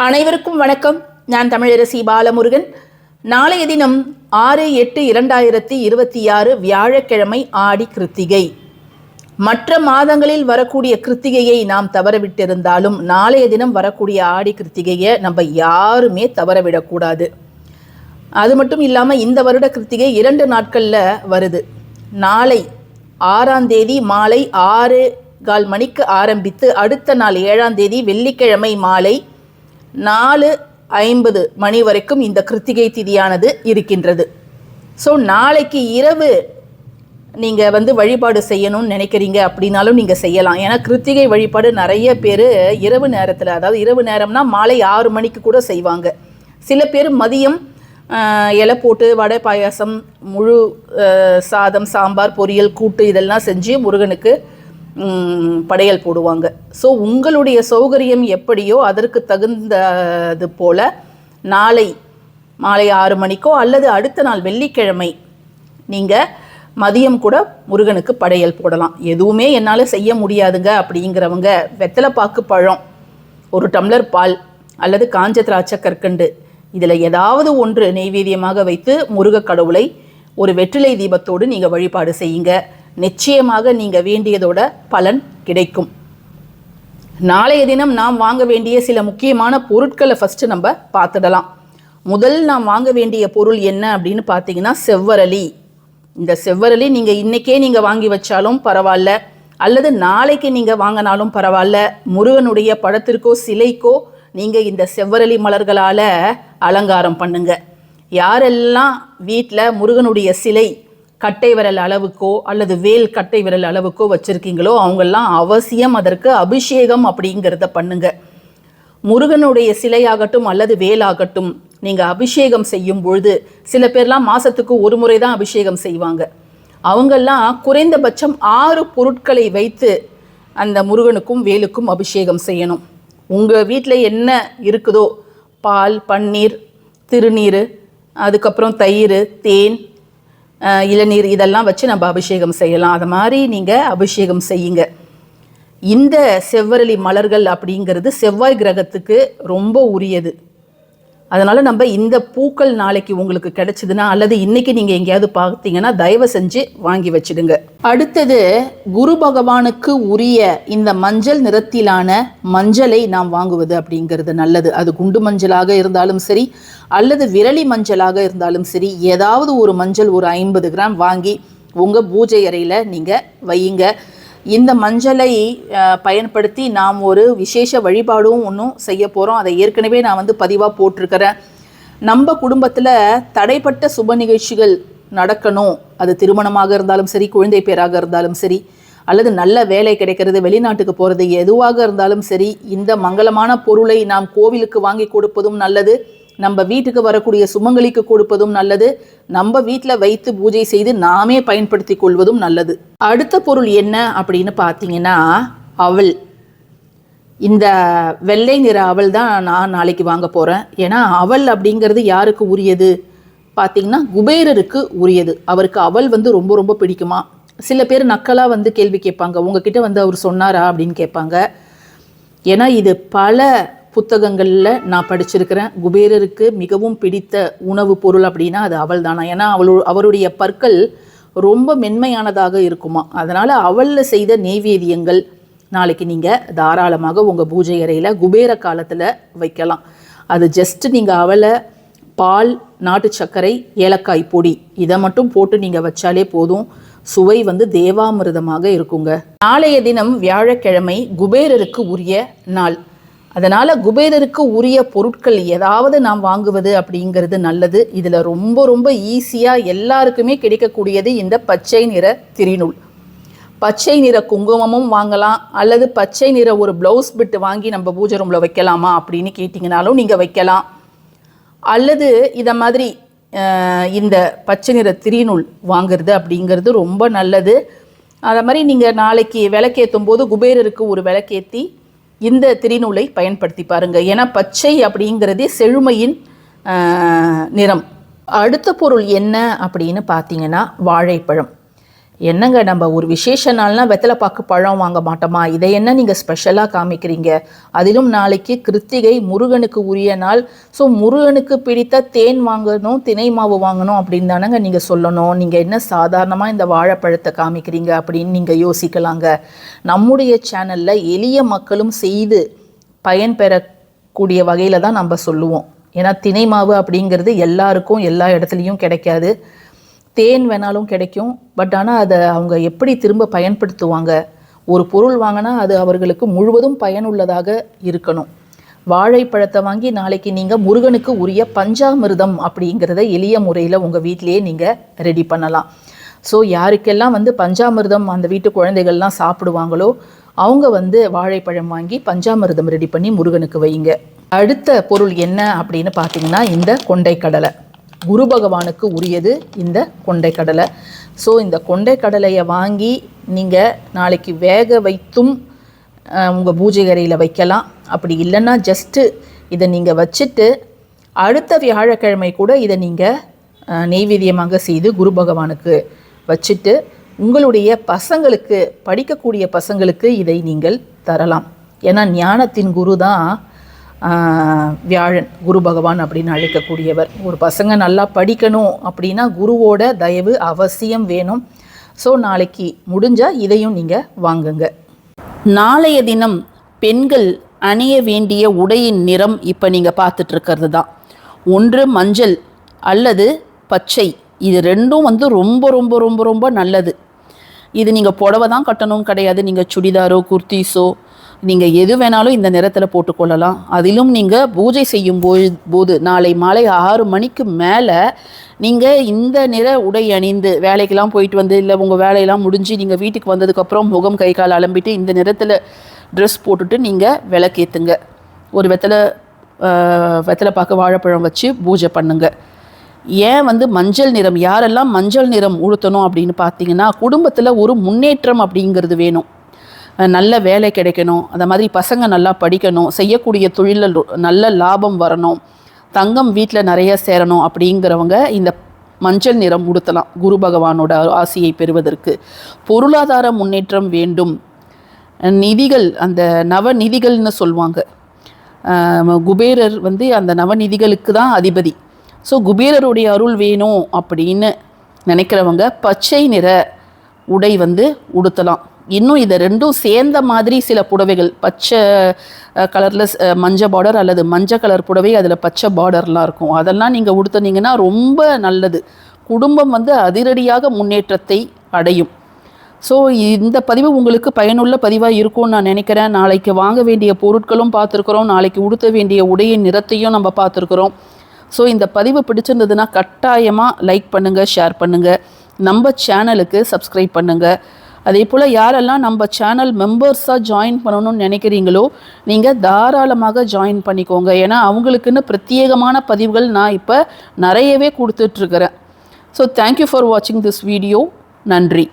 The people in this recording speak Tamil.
அனைவருக்கும் வணக்கம். நான் தமிழரசி பாலமுருகன். நாளைய தினம் 6/8/2026 வியாழக்கிழமை ஆடி கிருத்திகை. மற்ற மாதங்களில் வரக்கூடிய கிருத்திகையை நாம் தவறவிட்டிருந்தாலும் நாளைய தினம் வரக்கூடிய ஆடி கிருத்திகையை நம்ம யாருமே தவறவிடக்கூடாது. அது மட்டும் இல்லாமல் இந்த வருட கிருத்திகை 2 நாட்களில் வருது. நாளை 6ஆம் தேதி மாலை 6:15 மணிக்கு ஆரம்பித்து அடுத்த நாள் 7ஆம் தேதி வெள்ளிக்கிழமை மாலை 4:50 மணி வரைக்கும் இந்த கிருத்திகை திதியானது இருக்கின்றது. ஸோ நாளைக்கு இரவு நீங்கள் வழிபாடு செய்யணும்னு நினைக்கிறீங்க அப்படின்னாலும் நீங்கள் செய்யலாம். ஏன்னா கிருத்திகை வழிபாடு நிறைய பேர் இரவு நேரத்தில், அதாவது இரவு நேரம்னா மாலை 6 மணிக்கு கூட செய்வாங்க. சில பேர் மதியம் இலை போட்டு வடை பாயாசம், முழு சாதம், சாம்பார், பொரியல், கூட்டு இதெல்லாம் செஞ்சு முருகனுக்கு படையல் போடுவாங்க. ஸோ உங்களுடைய சௌகரியம் எப்படியோ அதற்கு தகுந்தது போல் நாளை மாலை 6 மணிக்கோ அல்லது அடுத்த நாள் வெள்ளிக்கிழமை நீங்கள் மதியம் கூட முருகனுக்கு படையல் போடலாம். எதுவுமே என்னால் செய்ய முடியாதுங்க அப்படிங்கிறவங்க வெத்தலைப்பாக்கு பழம், 1 டம்ளர் பால் அல்லது காஞ்ச திராட்சை கற்கண்டு இதில் ஏதாவது ஒன்று நெய்வேத்தியமாக வைத்து முருக கடவுளை ஒரு வெற்றிலை தீபத்தோடு நீங்கள் வழிபாடு செய்யுங்க. நிச்சயமாக நீங்கள் வேண்டியதோட பலன் கிடைக்கும். நாளைய தினம் நாம் வாங்க வேண்டிய சில முக்கியமான பொருட்களை ஃபஸ்ட்டு நம்ம பார்த்துடலாம். முதல் நாம் வாங்க வேண்டிய பொருள் என்ன அப்படின்னு பார்த்தீங்கன்னா செவ்வரளி. இந்த செவ்வரளி நீங்கள் இன்றைக்கே நீங்கள் வாங்கி வச்சாலும் பரவாயில்ல, அல்லது நாளைக்கு நீங்கள் வாங்கினாலும் பரவாயில்ல. முருகனுடைய படத்திற்கோ சிலைக்கோ நீங்கள் இந்த செவ்வரளி மலர்களால் அலங்காரம் பண்ணுங்க. யாரெல்லாம் வீட்டில் முருகனுடைய சிலை கட்டை விரல் அளவுக்கோ அல்லது வேல் கட்டை விரல் அளவுக்கோ வச்சுருக்கீங்களோ அவங்கெல்லாம் அவசியம் அதற்கு அபிஷேகம் அப்படிங்கிறத பண்ணுங்க. முருகனுடைய சிலையாகட்டும் அல்லது வேலாகட்டும் நீங்கள் அபிஷேகம் செய்யும் பொழுது சில பேர்லாம் மாதத்துக்கு ஒரு முறை தான் அபிஷேகம் செய்வாங்க. அவங்கெல்லாம் குறைந்தபட்சம் 6 பொருட்களை வைத்து அந்த முருகனுக்கும் வேலுக்கும் அபிஷேகம் செய்யணும். உங்கள் வீட்டில் என்ன இருக்குதோ, பால், பன்னீர், திருநீர், அதுக்கப்புறம் தயிர், தேன், இளநீர் இதெல்லாம் வச்சு நம்ம அபிஷேகம் செய்யலாம். அது மாதிரி நீங்கள் அபிஷேகம் செய்யுங்க. இந்த செவ்வரளி மலர்கள் அப்படிங்கிறது செவ்வாய் கிரகத்துக்கு ரொம்ப உரியது. அதனால் நம்ம இந்த பூக்கள் நாளைக்கு உங்களுக்கு கிடைச்சிதுன்னா அல்லது இன்றைக்கி நீங்கள் எங்கேயாவது பார்த்தீங்கன்னா தயவு செஞ்சு வாங்கி வச்சுடுங்க. அடுத்தது குரு பகவானுக்கு உரிய இந்த மஞ்சள் நிறத்திலான மஞ்சளை நாம் வாங்குவது அப்படிங்கிறது நல்லது. அது குண்டு மஞ்சளாக இருந்தாலும் சரி அல்லது விரலி மஞ்சளாக இருந்தாலும் சரி, ஏதாவது ஒரு மஞ்சள் ஒரு 50 கிராம் வாங்கி உங்கள் பூஜை அறையில் நீங்கள் வையுங்க. இந்த மஞ்சளை பயன்படுத்தி நாம் ஒரு விசேஷ வழிபாடும் ஒன்றும் செய்ய போகிறோம். அதை ஏற்கனவே நான் பதிவாக போட்டிருக்கிறேன். நம்ம குடும்பத்தில் தடைப்பட்ட சுப நிகழ்ச்சிகள் நடக்கணும், அது திருமணமாக இருந்தாலும் சரி, குழந்தை பேராக இருந்தாலும் சரி, அல்லது நல்ல வேலை கிடைக்கிறது, வெளிநாட்டுக்கு போகிறது, எதுவாக இருந்தாலும் சரி, இந்த மங்களமான பொருளை நாம் கோவிலுக்கு வாங்கி கொடுப்பதும் நல்லது, நம்ம வீட்டுக்கு வரக்கூடிய சுமங்கலிக்கு கொடுப்பதும் நல்லது, நம்ம வீட்டில் வைத்து பூஜை செய்து நாமே பயன்படுத்தி கொள்வதும் நல்லது. அடுத்த பொருள் என்ன அப்படின்னு பார்த்தீங்கன்னா அவல். இந்த வெள்ளை நிற அவல் தான் நான் நாளைக்கு வாங்க போகிறேன். ஏன்னா அவல் அப்படிங்கிறது யாருக்கு உரியது பார்த்தீங்கன்னா குபேரருக்கு உரியது. அவருக்கு அவல் ரொம்ப ரொம்ப பிடிக்குமா. சில பேர் நக்கலாக கேள்வி கேட்பாங்க, உங்ககிட்ட அவர் சொன்னாரா அப்படின்னு கேட்பாங்க. ஏன்னா இது பல புத்தகங்களில் நான் படிச்சிருக்கிறேன். குபேரருக்கு மிகவும் பிடித்த உணவு பொருள் அப்படின்னா அது அவல் தானா. ஏன்னா அவருடைய பற்கள் ரொம்ப மென்மையானதாக இருக்குமா. அதனால் அவலில் செய்த நெய்வேத்தியங்கள் நாளைக்கு நீங்கள் தாராளமாக உங்கள் பூஜை அறையில் குபேர காலத்தில் வைக்கலாம். அது ஜஸ்ட் நீங்கள் அவலை, பால், நாட்டு சர்க்கரை, ஏலக்காய் பொடி இதை மட்டும் போட்டு நீங்கள் வச்சாலே போதும். சுவை தேவாமிர்தமாக இருக்குங்க. நாளைய தினம் வியாழக்கிழமை குபேரருக்கு உரிய நாள். அதனால் குபேரருக்கு உரிய பொருட்கள் ஏதாவது நாம் வாங்குவது அப்படிங்கிறது நல்லது. இதில் ரொம்ப ரொம்ப ஈஸியாக எல்லாருக்குமே கிடைக்கக்கூடியது இந்த பச்சை நிற திரிநூல். பச்சை நிற குங்குமமும் வாங்கலாம், அல்லது பச்சை நிற ஒரு ப்ளவுஸ் பிட்டு வாங்கி நம்ம பூஜை ரூமில் வைக்கலாமா அப்படின்னு கேட்டிங்கனாலும் நீங்கள் வைக்கலாம். அல்லது இதை மாதிரி இந்த பச்சை நிற திரிநூல் வாங்கிறது அப்படிங்கிறது ரொம்ப நல்லது. அதை மாதிரி நீங்கள் நாளைக்கு விளக்கேற்றும் போது குபேரருக்கு ஒரு விளக்கேற்றி இந்த திரிநூலை பயன்படுத்தி பாருங்கள். ஏன்னா பச்சை அப்படிங்கிறதே செழுமையின் நிறம். அடுத்த பொருள் என்ன அப்படின்னு பார்த்தீங்கன்னா வாழைப்பழம். என்னங்க நம்ம ஒரு விசேஷ நாள்னா வெத்தலை பாக்கு பழம் வாங்க மாட்டோமா? இதை என்ன நீங்கள் ஸ்பெஷலாக காமிக்கிறீங்க? அதிலும் நாளைக்கு கிருத்திகை முருகனுக்கு உரிய நாள். ஸோ முருகனுக்கு பிடித்த தேன் வாங்கணும், தினை மாவு வாங்கணும் அப்படின்னு தானேங்க நீங்கள் சொல்லணும். நீங்கள் என்ன சாதாரணமாக இந்த வாழைப்பழத்தை காமிக்கிறீங்க அப்படின்னு நீங்கள் யோசிக்கலாங்க. நம்முடைய சேனலில் எளிய மக்களும் செய்து பயன்பெறக்கூடிய வகையில் தான் நம்ம சொல்லுவோம். ஏன்னா தினை மாவு அப்படிங்கிறது எல்லாருக்கும் எல்லா இடத்துலையும் கிடைக்காது. தேன் வேணாலும் கிடைக்கும். பட் ஆனால் அதை அவங்க எப்படி திரும்ப பயன்படுத்துவாங்க? ஒரு பொருள் வாங்கினா அது அவர்களுக்கு முழுவதும் பயனுள்ளதாக இருக்கணும். வாழைப்பழத்தை வாங்கி நாளைக்கு நீங்கள் முருகனுக்கு உரிய பஞ்சாமிர்தம் அப்படிங்கிறத எளிய முறையில் உங்கள் வீட்டிலேயே நீங்கள் ரெடி பண்ணலாம். ஸோ யாருக்கெல்லாம் பஞ்சாமிர்தம் அந்த வீட்டு குழந்தைகள்லாம் சாப்பிடுவாங்களோ அவங்க வாழைப்பழம் வாங்கி பஞ்சாமிர்தம் ரெடி பண்ணி முருகனுக்கு வைங்க. அடுத்த பொருள் என்ன அப்படின்னு பார்த்தீங்கன்னா, இந்த கொண்டைக்கடலை. குரு பகவானுக்கு உரியது இந்த கொண்டைக்கடலை. ஸோ இந்த கொண்டைக்கடலையை வாங்கி நீங்கள் நாளைக்கு வேக வைத்தும் உங்கள் பூஜை அறையில் வைக்கலாம். அப்படி இல்லைன்னா ஜஸ்ட்டு இதை நீங்கள் வச்சுட்டு அடுத்த வியாழக்கிழமை கூட இதை நீங்கள் நெய்வேத்தியமாக செய்து குரு பகவானுக்கு வச்சுட்டு உங்களுடைய பசங்களுக்கு, படிக்கக்கூடிய பசங்களுக்கு இதை நீங்கள் தரலாம். ஏன்னா ஞானத்தின் குரு தான் வியாழன், குரு பகவான் அப்படின்னு அழைக்கக்கூடியவர். ஒரு பசங்க நல்லா படிக்கணும் அப்படின்னா குருவோட தயவு அவசியம் வேணும். ஸோ நாளைக்கு முடிஞ்சால் இதையும் நீங்கள் வாங்குங்க. நாளைய தினம் பெண்கள் அணிய வேண்டிய உடையின் நிறம் இப்போ நீங்கள் பார்த்துட்ருக்கிறது தான். ஒன்று மஞ்சள் அல்லது பச்சை. இது ரெண்டும் ரொம்ப ரொம்ப ரொம்ப ரொம்ப நல்லது. இது நீங்கள் புடவை தான் கட்டணும் கிடையாது. நீங்கள் சுடிதாரோ குர்த்தீஸோ நீங்கள் எது வேணாலும் இந்த நிறத்தில் போட்டுக்கொள்ளலாம். அதிலும் நீங்கள் பூஜை செய்யும் போது நாளை மாலை 6 மணிக்கு மேலே நீங்கள் இந்த நிற உடை அணிந்து வேலைக்கெல்லாம் போயிட்டு இல்லை உங்கள் வேலையெல்லாம் முடிஞ்சு நீங்கள் வீட்டுக்கு வந்ததுக்கப்புறம் முகம் கை கால் அலம்பிட்டு இந்த நிறத்தில் ட்ரெஸ் போட்டுட்டு நீங்கள் விளக்கேற்றுங்க. ஒரு வெத்தலை பாக்கு வாழைப்பழம் வச்சு பூஜை பண்ணுங்க. ஏன் மஞ்சள் நிறம், யாரெல்லாம் மஞ்சள் நிறம் உடுத்தணும் அப்படின்னு பார்த்தீங்கன்னா, குடும்பத்தில் ஒரு முன்னேற்றம் அப்படிங்கிறது வேணும். நல்ல வேலை கிடைக்கணும், அந்த மாதிரி பசங்க நல்லா படிக்கணும், செய்யக்கூடிய தொழிலில் நல்ல லாபம் வரணும், தங்கம் வீட்டில் நிறைய சேரணும் அப்படிங்கிறவங்க இந்த மஞ்சள் நிறம் உடுத்தலாம் குரு பகவானோட ஆசியை பெறுவதற்கு. பொருளாதார முன்னேற்றம் வேண்டும். நிதிகள், அந்த நவநிதிகள்னு சொல்லுவாங்க. குபேரர் அந்த நவநிதிகளுக்கு தான் அதிபதி. ஸோ குபேரருடைய அருள் வேணும் அப்படின்னு நினைக்கிறவங்க பச்சை நிற உடை உடுத்தலாம். இன்னும் இதை ரெண்டும் சேர்ந்த மாதிரி சில புடவைகள், பச்சை கலரில் மஞ்சள் பார்டர் அல்லது மஞ்சள் கலர் புடவை அதில் பச்சை பார்டர்லாம் இருக்கும், அதெல்லாம் நீங்கள் உடுத்துனீங்கன்னா ரொம்ப நல்லது. குடும்பம் அதிரடியாக முன்னேற்றத்தை அடையும். ஸோ இந்த பதிவு உங்களுக்கு பயனுள்ள பதிவாக இருக்கும்னு நான் நினைக்கிறேன். நாளைக்கு வாங்க வேண்டிய பொருட்களும் பார்த்துருக்குறோம், நாளைக்கு உடுத்த வேண்டிய உடையின் நிறத்தையும் நம்ம பார்த்துருக்குறோம். ஸோ இந்த பதிவு பிடிச்சிருந்ததுன்னா கட்டாயமாக லைக் பண்ணுங்கள், ஷேர் பண்ணுங்கள், நம்ம சேனலுக்கு சப்ஸ்கிரைப் பண்ணுங்கள். அதே போல் யாரெல்லாம் நம்ம சேனல் மெம்பர்ஸாக ஜாயின் பண்ணணும்னு நினைக்கிறீங்களோ நீங்கள் தாராளமாக ஜாயின் பண்ணிக்கோங்க. ஏன்னா அவங்களுக்குன்னு பிரத்யேகமான பதிவுகள் நான் இப்போ நிறையவே கொடுத்துட்ருக்கிறேன். ஸோ தேங்க்யூ ஃபார் வாட்சிங் திஸ் வீடியோ. நன்றி.